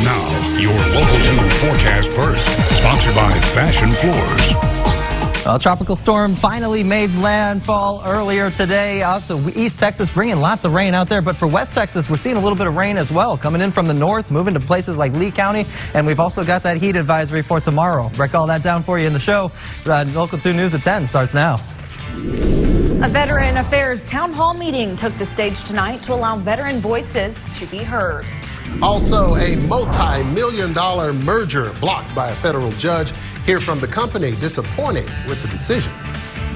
Now, your Local 2 forecast first, sponsored by Fashion Floors. Well, a tropical storm finally made landfall earlier today out to East Texas, bringing lots of rain out there. But for West Texas, we're seeing a little bit of rain as well, coming in from the north, moving to places like Lee County. And we've also got that heat advisory for tomorrow. Break all that down for you in the show. Local 2 News at 10 starts now. A Veteran Affairs Town Hall meeting took the stage tonight to allow veteran voices to be heard. Also, a multi-million-dollar merger blocked by a federal judge. Hear from the company disappointed with the decision.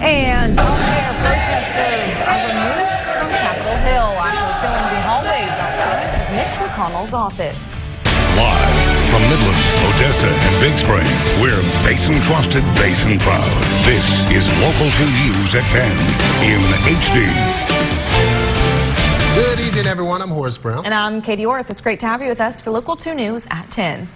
And healthcare protesters are removed from Capitol Hill after filling the hallways outside of Mitch McConnell's office. Live from Midland, Odessa, and Big Spring, we're Basin Trusted, Basin Proud. This is Local 2 News at 10 in HD. Good evening, everyone. I'm Horace Brown. And I'm Katie Orth. It's great to have you with us for Local 2 News at 10.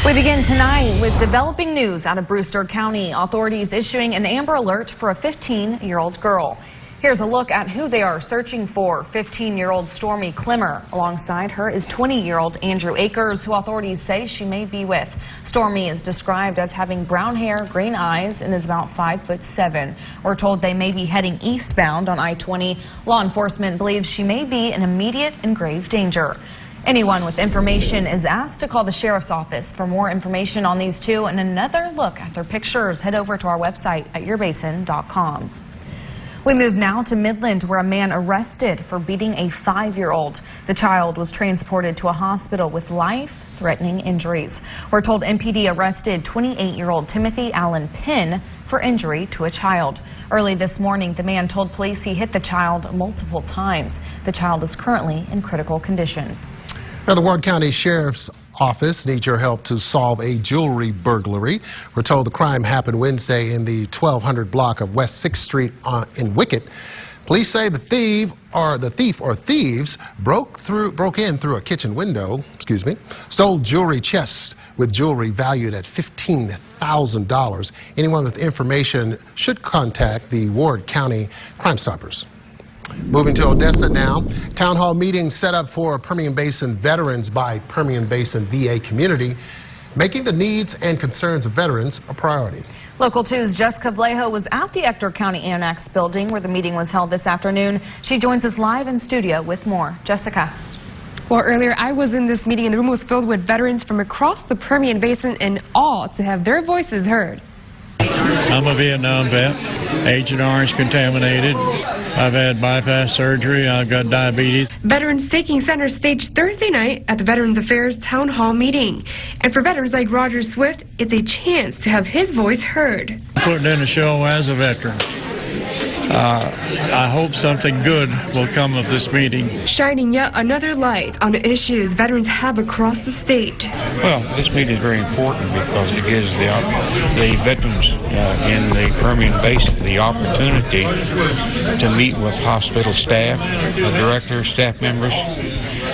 We begin tonight with developing news out of Brewster County. Authorities issuing an Amber Alert for a 15-year-old girl. Here's a look at who they are searching for. 15-year-old Stormy Clemmer. Alongside her is 20-year-old Andrew Akers, who authorities say she may be with. Stormy is described as having brown hair, green eyes, and is about 5'7". We're told they may be heading eastbound on I-20. Law enforcement believes she may be in immediate and grave danger. Anyone with information is asked to call the sheriff's office. For more information on these two and another look at their pictures, head over to our website at yourbasin.com. We move now to Midland, where a man arrested for beating a 5-year-old. The child was transported to a hospital with life-threatening injuries. We're told MPD arrested 28-year-old Timothy Allen Penn for injury to a child. Early this morning, the man told police he hit the child multiple times. The child is currently in critical condition. Now, the Ward County Sheriff's Office needs your help to solve a jewelry burglary. We're told the crime happened Wednesday in the 1200 block of West 6th Street in Wickett. Police say the thief or thieves broke in through a kitchen window, stole jewelry chests with jewelry valued at $15,000. Anyone with information should contact the Ward County Crime Stoppers. Moving to Odessa now, town hall meeting set up for Permian Basin veterans by Permian Basin VA community, making the needs and concerns of veterans a priority. Local 2's Jessica Vallejo was at the Ector County Annex building where the meeting was held this afternoon. She joins us live in studio with more. Jessica. Well, earlier I was in this meeting and the room was filled with veterans from across the Permian Basin and all to have their voices heard. I'm a Vietnam vet, Agent Orange contaminated. I've had bypass surgery. I've got diabetes. Veterans taking center stage Thursday night at the Veterans Affairs Town Hall meeting. And for veterans like Roger Swift, it's a chance to have his voice heard. Putting in a show as a veteran. I hope something good will come of this meeting. Shining yet another light on the issues veterans have across the state. Well, this meeting is very important because it gives the veterans in the Permian Basin the opportunity to meet with hospital staff, directors, staff members,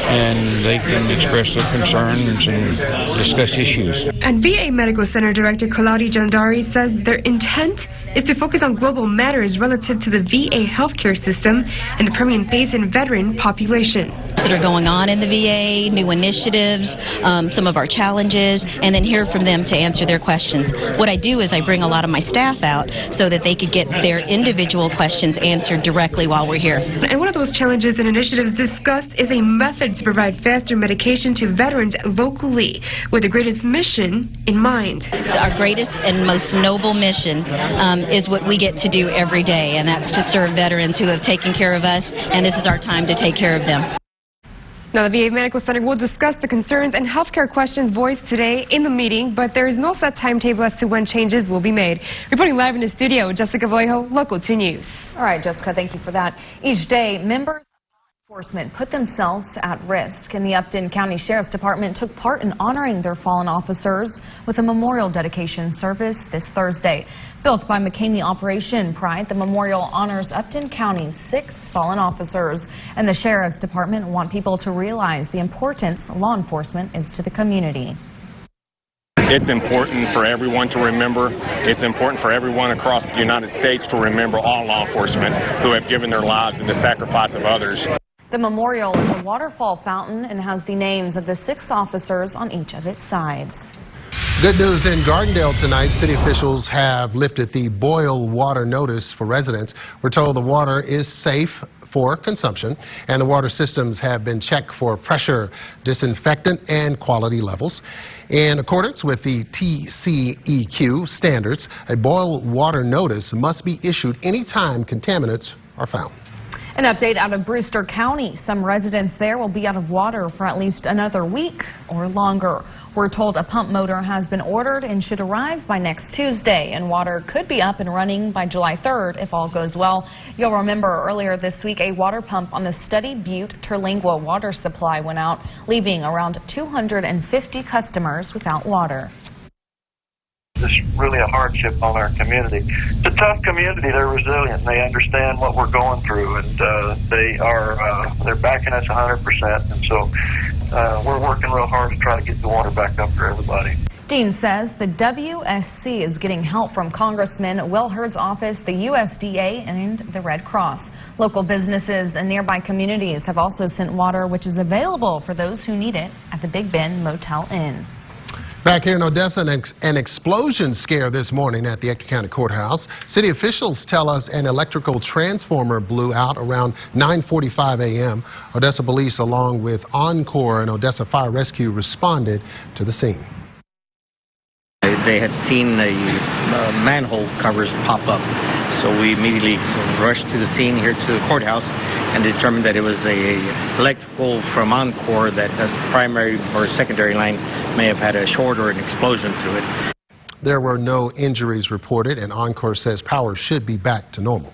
and they can express their concerns and discuss issues. And VA Medical Center Director Kaladi Jandari says their intent is to focus on global matters relative to the VA healthcare system and the Permian Basin veteran population. That are going on in the VA, new initiatives, some of our challenges, and then hear from them to answer their questions. What I do is I bring a lot of my staff out so that they could get their individual questions answered directly while we're here. And one of those challenges and initiatives discussed is a method to provide faster medication to veterans locally with the greatest mission in mind. Our greatest and most noble mission is what we get to do every day, and that's to serve veterans who have taken care of us, and this is our time to take care of them. Now, the VA Medical Center will discuss the concerns and healthcare questions voiced today in the meeting, but there is no set timetable as to when changes will be made. Reporting live in the studio, Jessica Vallejo, Local 2 News. All right, Jessica, thank you for that. Each day, members of law enforcement put themselves at risk, and the Upton County Sheriff's Department took part in honoring their fallen officers with a memorial dedication service this Thursday. Built by McCamey Operation Pride, the memorial honors Upton County's 6 fallen officers, and the Sheriff's Department want people to realize the importance law enforcement is to the community. It's important for everyone to remember. It's important for everyone across the United States to remember all law enforcement who have given their lives in the sacrifice of others. The memorial is a waterfall fountain and has the names of the 6 officers on each of its sides. Good news in Gardendale tonight. City officials have lifted the boil water notice for residents. We're told the water is safe for consumption, and the water systems have been checked for pressure, disinfectant, and quality levels. In accordance with the TCEQ standards, a boil water notice must be issued anytime contaminants are found. An update out of Brewster County. Some residents there will be out of water for at least another week or longer. We're told a pump motor has been ordered and should arrive by next Tuesday, and water could be up and running by July 3rd if all goes well. You'll remember earlier this week a water pump on the Study Butte Terlingua water supply went out, leaving around 250 customers without water. It's really a hardship on our community. It's a tough community. They're resilient. They understand what we're going through, and they're backing us 100%. And so we're working real hard to try to get the water back up for everybody. Dean says the WSC is getting help from Congressman Will Hurd's office, the USDA, and the Red Cross. Local businesses and nearby communities have also sent water, which is available for those who need it at the Big Bend Motel Inn. Back here in Odessa, an explosion scare this morning at the Ector County Courthouse. City officials tell us an electrical transformer blew out around 9:45 a.m. Odessa police, along with Encore and Odessa Fire Rescue, responded to the scene. They had seen the manhole covers pop up, so we immediately rushed to the scene here to the courthouse and determined that it was a electrical from Encore that as primary or secondary line may have had a short or an explosion through it. There were no injuries reported, and Encore says power should be back to normal.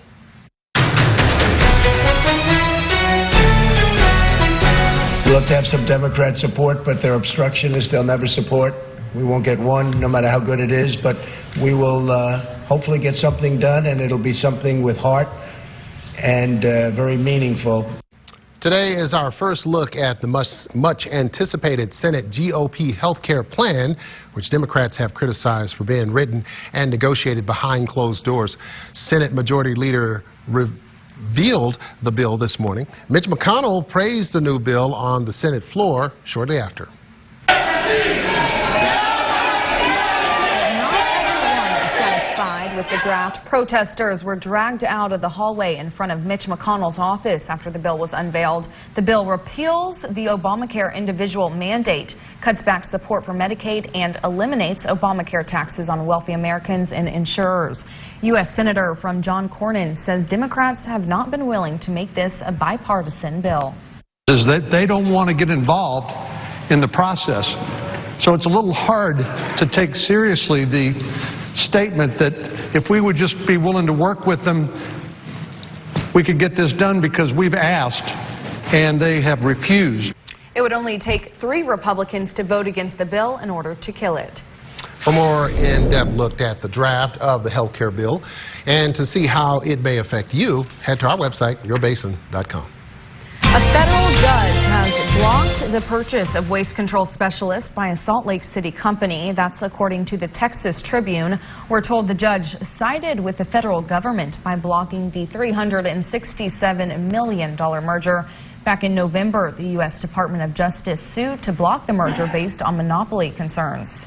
We'll have to have some Democrat support, but they're obstructionists. They'll never support. We won't get one, no matter how good it is, but we will hopefully get something done, and it'll be something with heart and very meaningful. Today is our first look at the much anticipated Senate GOP health care plan, which Democrats have criticized for being written and negotiated behind closed doors. Senate Majority Leader revealed the bill this morning. Mitch McConnell praised the new bill on the Senate floor shortly after. With the draft, protesters were dragged out of the hallway in front of Mitch McConnell's office after the bill was unveiled. The bill repeals the Obamacare individual mandate, cuts back support for Medicaid, and eliminates Obamacare taxes on wealthy Americans and insurers. U.S. Senator from John Cornyn says Democrats have not been willing to make this a bipartisan bill. Is that they don't want to get involved in the process. So it's a little hard to take seriously the statement that if we would just be willing to work with them, we could get this done because we've asked and they have refused. It would only take 3 Republicans to vote against the bill in order to kill it. For more in-depth look at the draft of the health care bill and to see how it may affect you, head to our website, yourbasin.com. A federal judge has blocked the purchase of waste control specialists by a Salt Lake City company. That's according to the Texas Tribune. We're told the judge sided with the federal government by blocking the $367 million merger. Back in November, the U.S. Department of Justice sued to block the merger based on monopoly concerns.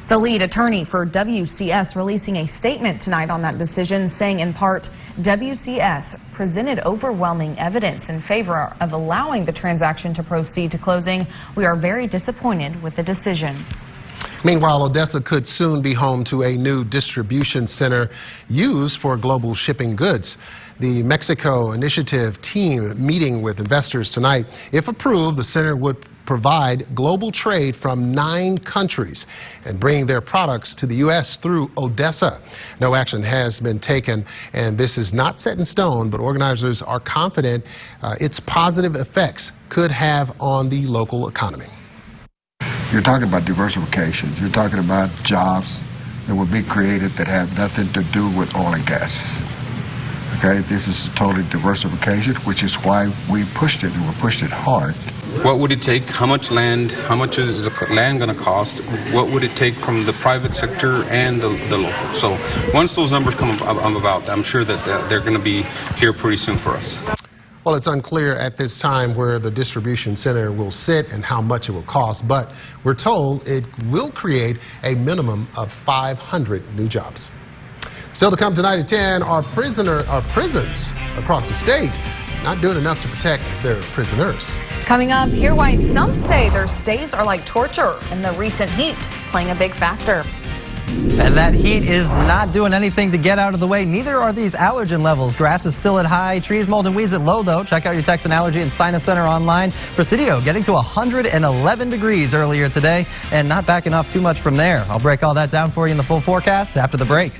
The lead attorney for WCS releasing a statement tonight on that decision, saying in part, WCS presented overwhelming evidence in favor of allowing the transaction to proceed to closing. We are very disappointed with the decision. Meanwhile, Odessa could soon be home to a new distribution center used for global shipping goods. The Mexico Initiative team meeting with investors tonight. If approved, the center would provide global trade from 9 countries and bring their products to the U.S. through Odessa. No action has been taken, and this is not set in stone, but organizers are confident its positive effects could have on the local economy. You're talking about diversification. You're talking about jobs that will be created that have nothing to do with oil and gas. Okay, this is totally diversification, which is why we pushed it, and we pushed it hard. What would it take? How much land? How much is the land going to cost? What would it take from the private sector and the local? So once those numbers come about, I'm sure that they're going to be here pretty soon for us. Well, it's unclear at this time where the distribution center will sit and how much it will cost, but we're told it will create a minimum of 500 new jobs. Still to come tonight at 10, are prisons across the state not doing enough to protect their prisoners. Coming up, hear why some say their stays are like torture and the recent heat playing a big factor. And that heat is not doing anything to get out of the way. Neither are these allergen levels. Grass is still at high. Trees, mold, and weeds at low, though. Check out your Texan Allergy and Sinus Center online. Presidio getting to 111 degrees earlier today and not backing off too much from there. I'll break all that down for you in the full forecast after the break.